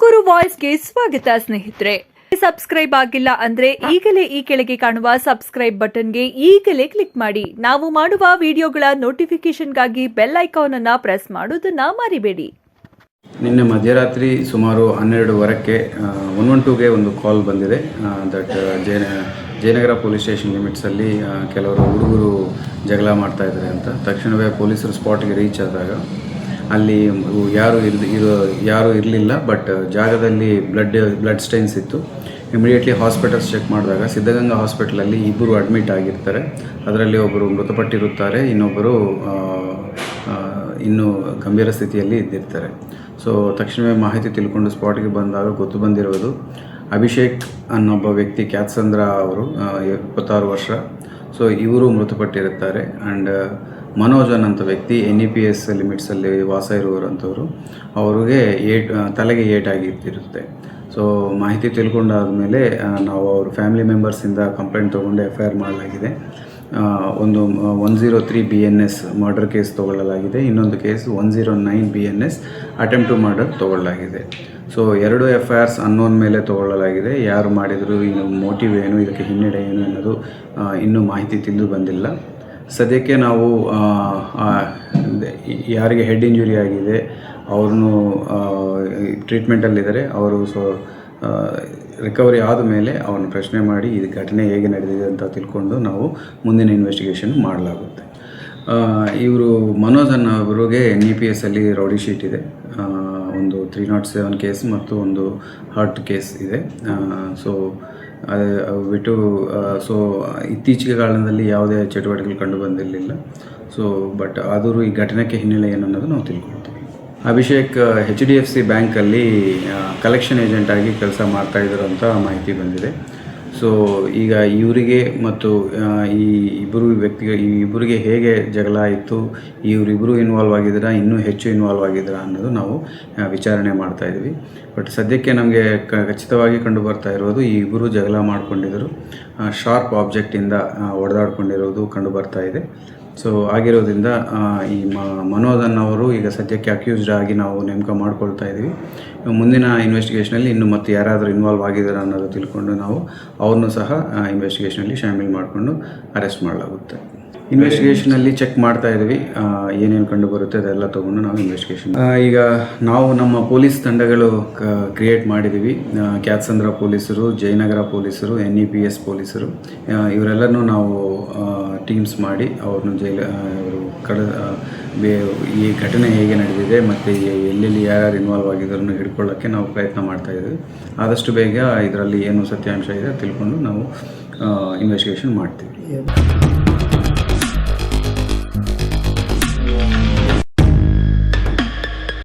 ತುಮಕೂರು ವಾಯ್ಸ್ಗೆ ಸ್ವಾಗತ ಸ್ನೇಹಿತರೆ. ಸಬ್ಸ್ಕ್ರೈಬ್ ಆಗಿಲ್ಲ ಅಂದ್ರೆ ಈಗಲೇ ಈ ಕೆಳಗೆ ಕಾಣುವ ಸಬ್ಸ್ಕ್ರೈಬ್ ಬಟನ್ಗೆ ಈಗಲೇ ಕ್ಲಿಕ್ ಮಾಡಿ. ನಾವು ಮಾಡುವ ವಿಡಿಯೋಗಳ ನೋಟಿಫಿಕೇಶನ್ಗಾಗಿ ಬೆಲ್ ಐಕಾನ್ ಅನ್ನು ಪ್ರೆಸ್ ಮಾಡೋದನ್ನ ಮರಿಬೇಡಿ. ನಿನ್ನೆ ಮಧ್ಯರಾತ್ರಿ ಸುಮಾರು 12:15ಕ್ಕೆ 112ಗೆ ಒಂದು ಕಾಲ್ ಬಂದಿದೆ. ದಟ್ ಜಯನಗರ ಪೊಲೀಸ್ ಸ್ಟೇಷನ್ ಲಿಮಿಟ್ಸಲ್ಲಿ ಕೆಲವರು ಹುಡುಗರು ಜಗಳ ಮಾಡ್ತಾ ಇದ್ದಾರೆ ಅಂತ. ತಕ್ಷಣವೇ ಪೊಲೀಸರು ಸ್ಪಾಟ್ಗೆ ರೀಚ್ ಆದಾಗ ಅಲ್ಲಿ ಯಾರು ಇರಲಿಲ್ಲ. ಬಟ್ ಜಾಗದಲ್ಲಿ ಬ್ಲಡ್ ಸ್ಟೈನ್ಸ್ ಇತ್ತು. ಇಮಿಡಿಯೇಟ್ಲಿ ಹಾಸ್ಪಿಟಲ್ಸ್ ಚೆಕ್ ಮಾಡಿದಾಗ ಸಿದ್ಧಗಂಗಾ ಹಾಸ್ಪಿಟಲಲ್ಲಿ ಇಬ್ಬರು ಅಡ್ಮಿಟ್ ಆಗಿರ್ತಾರೆ. ಅದರಲ್ಲಿ ಒಬ್ಬರು ಮೃತಪಟ್ಟಿರುತ್ತಾರೆ, ಇನ್ನೊಬ್ಬರು ಇನ್ನೂ ಗಂಭೀರ ಸ್ಥಿತಿಯಲ್ಲಿ ಇದ್ದಿರ್ತಾರೆ. ಸೊ ತಕ್ಷಣವೇ ಮಾಹಿತಿ ತಿಳ್ಕೊಂಡು ಸ್ಪಾಟ್ಗೆ ಬಂದಾಗ ಗೊತ್ತು ಬಂದಿರೋದು ಅಭಿಷೇಕ್ ಅನ್ನೊಬ್ಬ ವ್ಯಕ್ತಿ, ಕ್ಯಾತ್ಸಂದ್ರ ಅವರು 26 ವರ್ಷ. ಸೊ ಇವರು ಮೃತಪಟ್ಟಿರುತ್ತಾರೆ. ಆ್ಯಂಡ್ ಮನೋಜ್ ಅನ್ನೋಂಥ ವ್ಯಕ್ತಿ NEPS ಲಿಮಿಟ್ಸಲ್ಲಿ ವಾಸ ಇರುವಂಥವ್ರು. ಅವ್ರಿಗೆ ತಲೆಗೆ ಏಟಾಗಿರುತ್ತೆ. ಸೊ ಮಾಹಿತಿ ತಿಳ್ಕೊಂಡಾದಮೇಲೆ ನಾವು ಅವ್ರ ಫ್ಯಾಮಿಲಿ ಮೆಂಬರ್ಸಿಂದ ಕಂಪ್ಲೇಂಟ್ ತೊಗೊಂಡು FIR ಮಾಡಲಾಗಿದೆ. ಒಂದು 103 BNS ಮರ್ಡರ್ ಕೇಸ್ ತೊಗೊಳ್ಳಲಾಗಿದೆ. ಇನ್ನೊಂದು case 109 BNS attempt to murder ತೊಗೊಳ್ಳಲಾಗಿದೆ. ಸೊ 2 FIRs ಅನ್ನೋನ್ ಮೇಲೆ ತೊಗೊಳ್ಳಲಾಗಿದೆ. ಯಾರು ಮಾಡಿದರು, ಇನ್ನು ಮೋಟಿವ್ ಏನು, ಇದಕ್ಕೆ ಹಿನ್ನಡೆ ಏನು ಅನ್ನೋದು ಇನ್ನೂ ಮಾಹಿತಿ ತಿಳಿದು ಬಂದಿಲ್ಲ. ಸದ್ಯಕ್ಕೆ ನಾವು ಯಾರಿಗೆ ಹೆಡ್ ಇಂಜುರಿ ಆಗಿದೆ ಅವ್ರನ್ನೂ ಟ್ರೀಟ್ಮೆಂಟಲ್ಲಿದ್ದಾರೆ. ಅವರು ರಿಕವರಿ ಆದ ಮೇಲೆ ಅವನು ಪ್ರಶ್ನೆ ಮಾಡಿ ಇದು ಘಟನೆ ಹೇಗೆ ನಡೆದಿದೆ ಅಂತ ತಿಳ್ಕೊಂಡು ನಾವು ಮುಂದಿನ ಇನ್ವೆಸ್ಟಿಗೇಷನ್ ಮಾಡಲಾಗುತ್ತೆ. ಇವರು ಮನೋಜ್ ಅನ್ನೋರಿಗೆ NEPSಲ್ಲಿ ರೌಡಿ ಶೀಟ್ ಇದೆ. ಒಂದು 307 ಕೇಸ್ ಮತ್ತು ಒಂದು ಹಾರ್ಟ್ ಕೇಸ್ ಇದೆ. ಅದು ಬಿಟ್ಟು ಇತ್ತೀಚಿಗೆ ಕಾಲದಲ್ಲಿ ಯಾವುದೇ ಚಟುವಟಿಕೆಗಳು ಕಂಡು ಬಂದಿರಲಿಲ್ಲ. ಬಟ್ ಆದರೂ ಈ ಘಟನೆಗೆ ಹಿನ್ನೆಲೆ ಏನು ಅನ್ನೋದು ನಾವು ತಿಳ್ಕೊಳ್ತೀವಿ. ಅಭಿಷೇಕ್ HDFC ಬ್ಯಾಂಕಲ್ಲಿ ಕಲೆಕ್ಷನ್ ಏಜೆಂಟಾಗಿ ಕೆಲಸ ಮಾಡ್ತಾಯಿದ್ರು ಅಂತ ಮಾಹಿತಿ ಬಂದಿದೆ. ಸೊ ಈಗ ಇವರಿಗೆ ಮತ್ತು ಈ ಇಬ್ಬರಿಗೆ ಹೇಗೆ ಜಗಳ ಆಯಿತು, ಇವರಿಬ್ಬರು ಇನ್ವಾಲ್ವ್ ಆಗಿದ್ದೀರಾ, ಇನ್ನೂ ಹೆಚ್ಚು ಇನ್ವಾಲ್ವ್ ಆಗಿದ್ದೀರಾ ಅನ್ನೋದು ನಾವು ವಿಚಾರಣೆ ಮಾಡ್ತಾಯಿದ್ವಿ. ಬಟ್ ಸದ್ಯಕ್ಕೆ ನಮಗೆ ಖಚಿತವಾಗಿ ಕಂಡು ಬರ್ತಾ ಇರೋದು ಈ ಇಬ್ಬರು ಜಗಳ ಮಾಡ್ಕೊಂಡಿದ್ದರು, ಶಾರ್ಪ್ ಆಬ್ಜೆಕ್ಟಿಂದ ಹೊಡೆದಾಡ್ಕೊಂಡಿರೋದು ಕಂಡು ಬರ್ತಾ ಇದೆ. ಸೊ ಆಗಿರೋದ್ರಿಂದ ಈ ಮನೋಜ್ ಅನ್ನೋರು ಈಗ ಸದ್ಯಕ್ಕೆ ಅಕ್ಯೂಸ್ಡ್ ಆಗಿ ನಾವು ನೇಮಕ ಮಾಡ್ಕೊಳ್ತಾ ಇದ್ದೀವಿ. ಮುಂದಿನ ಇನ್ವೆಸ್ಟಿಗೇಷನಲ್ಲಿ ಇನ್ನು ಮತ್ತೆ ಯಾರಾದರೂ ಇನ್ವಾಲ್ವ್ ಆಗಿದ್ದಾರೆ ಅನ್ನೋದು ತಿಳ್ಕೊಂಡು ನಾವು ಅವ್ರನ್ನೂ ಸಹ ಇನ್ವೆಸ್ಟಿಗೇಷನಲ್ಲಿ ಶಾಮಿಲ್ ಮಾಡಿಕೊಂಡು ಅರೆಸ್ಟ್ ಮಾಡಲಾಗುತ್ತೆ. ಇನ್ವೆಸ್ಟಿಗೇಷನಲ್ಲಿ ಚೆಕ್ ಮಾಡ್ತಾ ಇದ್ದೀವಿ, ಏನೇನು ಕಂಡು ಬರುತ್ತೆ ಅದೆಲ್ಲ ತೊಗೊಂಡು ನಾವು ಇನ್ವೆಸ್ಟಿಗೇಷನ್ ಈಗ ನಾವು ನಮ್ಮ ಪೊಲೀಸ್ ತಂಡಗಳು ಕ್ರಿಯೇಟ್ ಮಾಡಿದ್ದೀವಿ. ಕ್ಯಾತ್ಸಂದ್ರ ಪೊಲೀಸರು, ಜಯನಗರ ಪೊಲೀಸರು, NEPS ಪೊಲೀಸರು ಇವರೆಲ್ಲರೂ ನಾವು ಟೀಮ್ಸ್ ಮಾಡಿ ಅವ್ರನ್ನ ಈ ಘಟನೆ ಹೇಗೆ ನಡೆದಿದೆ ಮತ್ತು ಎಲ್ಲೆಲ್ಲಿ ಯಾರ್ಯಾರು ಇನ್ವಾಲ್ವ್ ಆಗಿದ್ದರನ್ನು ಹಿಡ್ಕೊಳ್ಳೋಕ್ಕೆ ನಾವು ಪ್ರಯತ್ನ ಮಾಡ್ತಾಯಿದ್ದೀವಿ. ಆದಷ್ಟು ಬೇಗ ಇದರಲ್ಲಿ ಏನು ಸತ್ಯಾಂಶ ಇದೆ ತಿಳ್ಕೊಂಡು ನಾವು ಇನ್ವೆಸ್ಟಿಗೇಷನ್ ಮಾಡ್ತೀವಿ.